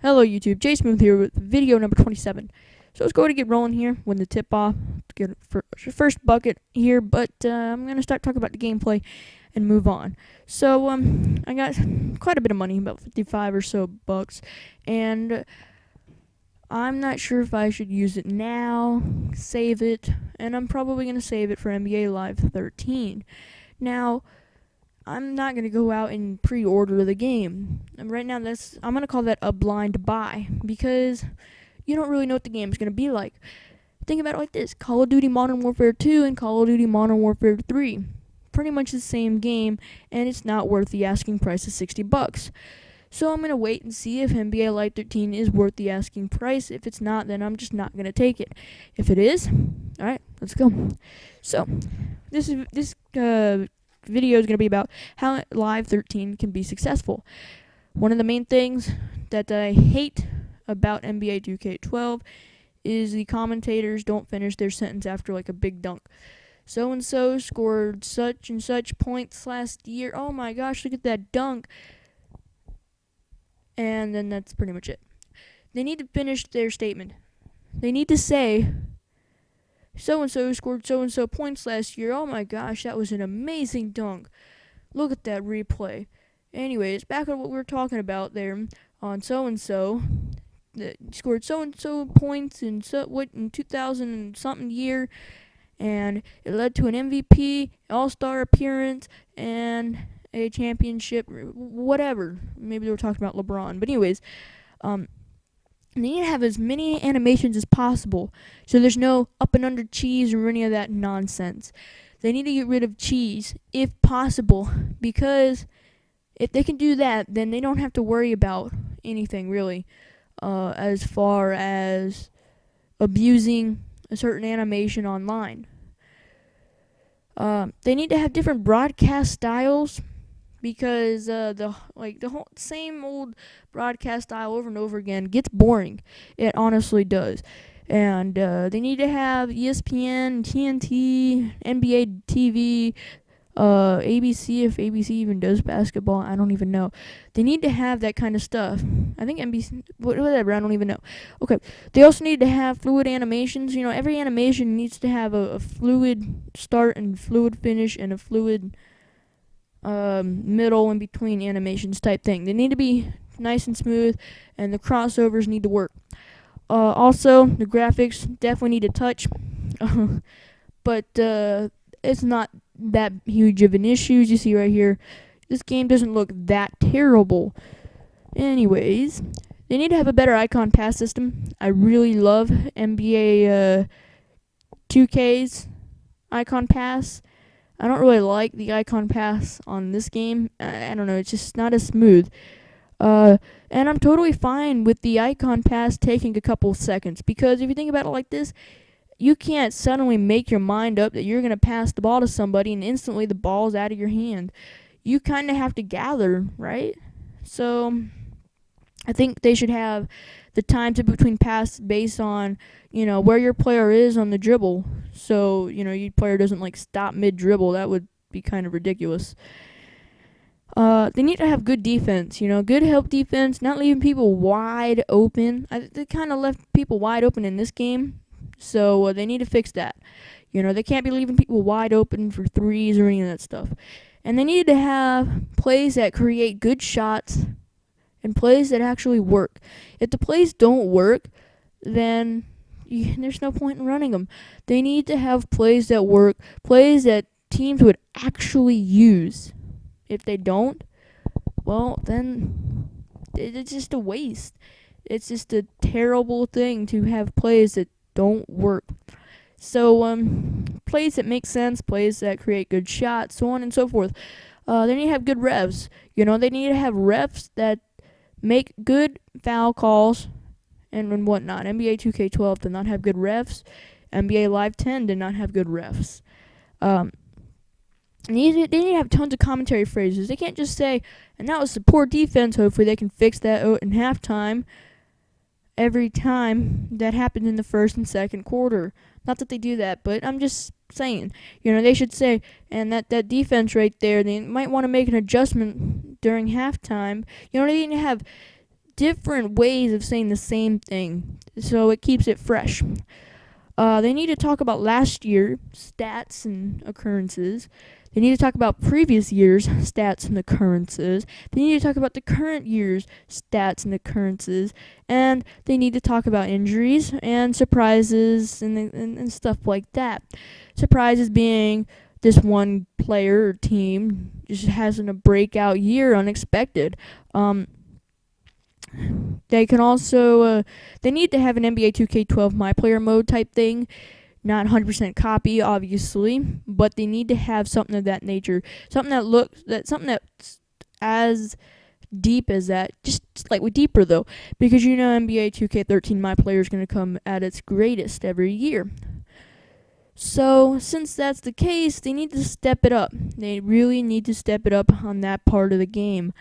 Hello YouTube, Smoothe here with video number 27. So let's go ahead and get rolling here when the tip off. Get first bucket here, but I'm going to start talking about the gameplay and move on. So I got quite a bit of money, about 55 or so bucks, and I'm not sure if I should use it now, save it, and I'm probably going to save it for NBA Live 13. Now, I'm not going to go out and pre-order the game. And right now, I'm going to call that a blind buy, because you don't really know what the game's going to be like. Think about it like this. Call of Duty Modern Warfare 2 and Call of Duty Modern Warfare 3. Pretty much the same game, and it's not worth the asking price of 60 bucks. So I'm going to wait and see if NBA Live 13 is worth the asking price. If it's not, then I'm just not going to take it. If it is, alright, let's go. So, this video is going to be about how Live 13 can be successful. One of the main things that I hate about NBA 2K12 is the commentators don't finish their sentence after like a big dunk. So-and-so scored such and such points last year. Oh my gosh, look at that dunk. And then that's pretty much it. They need to finish their statement. They need to say, so-and-so scored so-and-so points last year. Oh my gosh, that was an amazing dunk. Look at that replay. Anyways, back on what we were talking about there on so-and-so. That scored so-and-so points in 2000 and something year. And it led to an MVP, All-Star appearance, and a championship, whatever. Maybe they were talking about LeBron. But anyways, they need to have as many animations as possible, so there's no up and under cheese or any of that nonsense. They need to get rid of cheese, if possible, because if they can do that, then they don't have to worry about anything, really, as far as abusing a certain animation online. They need to have different broadcast styles, because the whole same old broadcast style over and over again gets boring. It honestly does. And they need to have ESPN, TNT, NBA TV, ABC, if ABC even does basketball, I don't even know. They need to have that kind of stuff. I think NBC, whatever, I don't even know. Okay, they also need to have fluid animations. You know, every animation needs to have a fluid start and fluid finish and a fluid middle in between animations type thing. They need to be nice and smooth, and the crossovers need to work. Also, the graphics definitely need to touch, but it's not that huge of an issue. As you see right here, this game doesn't look that terrible. Anyways, they need to have a better icon pass system. I really love NBA 2K's icon pass. I don't really like the icon pass on this game. I don't know, it's just not as smooth. And I'm totally fine with the icon pass taking a couple seconds, because if you think about it like this, you can't suddenly make your mind up that you're going to pass the ball to somebody and instantly the ball's out of your hand. You kind of have to gather, right? So I think they should have the times in between passes based on, where your player is on the dribble. So, your player doesn't stop mid-dribble. That would be kind of ridiculous. They need to have good defense, good help defense, not leaving people wide open. They kind of left people wide open in this game, so they need to fix that. They can't be leaving people wide open for threes or any of that stuff. And they need to have plays that create good shots and plays that actually work. If the plays don't work, then there's no point in running them. They need to have plays that work, plays that teams would actually use. If they don't, well, then it's just a waste. It's just a terrible thing to have plays that don't work. So, plays that make sense, plays that create good shots, so on and so forth. They need to have good refs. They need to have refs that make good foul calls and whatnot. NBA 2K12 did not have good refs. NBA Live 10 did not have good refs. They need to have tons of commentary phrases. They can't just say, and that was a poor defense. Hopefully they can fix that in halftime every time that happened in the first and second quarter. Not that they do that, but I'm just saying. They should say, and that defense right there, they might want to make an adjustment during halftime. They need to have different ways of saying the same thing, so it keeps it fresh. They need to talk about last year stats and occurrences. They need to talk about previous year's stats and occurrences. They need to talk about the current year's stats and occurrences. And they need to talk about injuries and surprises and stuff like that. Surprises being this one player or team just hasn't a breakout year unexpected. They can also, they need to have an NBA 2K12 My Player mode type thing. Not 100% copy, obviously, but they need to have something of that nature. Something that's as deep as that, just slightly deeper though, because NBA 2K13 My Player is going to come at its greatest every year. So, since that's the case, they need to step it up. They really need to step it up on that part of the game.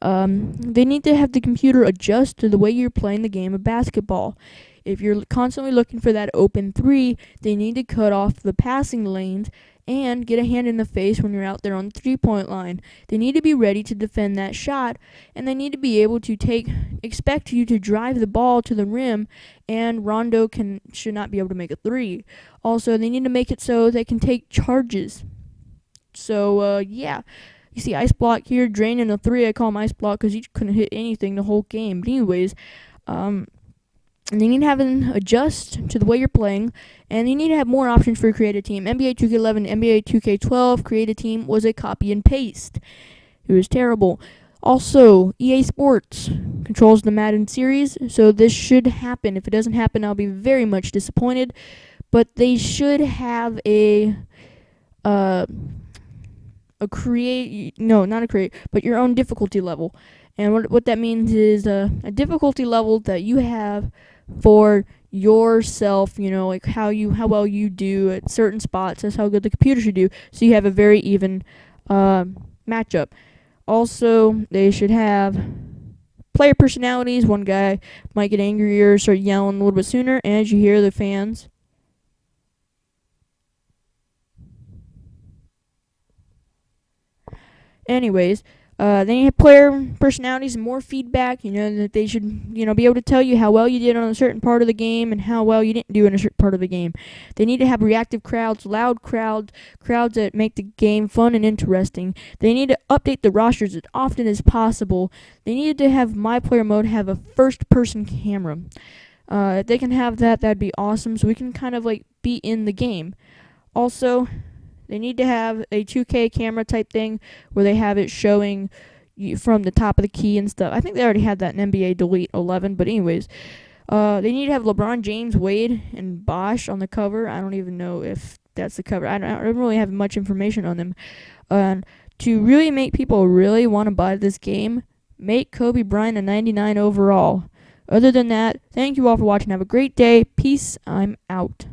They need to have the computer adjust to the way you're playing the game of basketball. If you're constantly looking for that open three, they need to cut off the passing lanes and get a hand in the face when you're out there on the 3-point line. They need to be ready to defend that shot, and they need to be able to expect you to drive the ball to the rim, and Rondo should not be able to make a three. Also, they need to make it so they can take charges. So, yeah. You see Ice Block here draining a three. I call him Ice Block because he couldn't hit anything the whole game. But anyways, and they need to have an adjust to the way you're playing, and you need to have more options for a creative team. NBA 2K11, NBA 2K12 creative team was a copy and paste. It was terrible. Also, EA Sports controls the Madden series, so this should happen. If it doesn't happen, I'll be very much disappointed. But they should have but your own difficulty level. And what that means is a difficulty level that you have for yourself, like how well you do at certain spots. That's how good the computer should do. So you have a very even matchup. Also, they should have player personalities. One guy might get angrier or start yelling a little bit sooner, and as you hear the fans. Anyways, they have player personalities and more feedback, that they should, be able to tell you how well you did on a certain part of the game and how well you didn't do in a certain part of the game. They need to have reactive crowds, loud crowds that make the game fun and interesting. They need to update the rosters as often as possible. They need to have My Player mode have a first-person camera. If they can have that, that'd be awesome, so we can kind of be in the game. Also, they need to have a 2K camera type thing where they have it showing you from the top of the key and stuff. I think they already had that in NBA Delete 11, but anyways. They need to have LeBron James, Wade, and Bosh on the cover. I don't even know if that's the cover. I don't really have much information on them. To really make people really want to buy this game, make Kobe Bryant a 99 overall. Other than that, thank you all for watching. Have a great day. Peace. I'm out.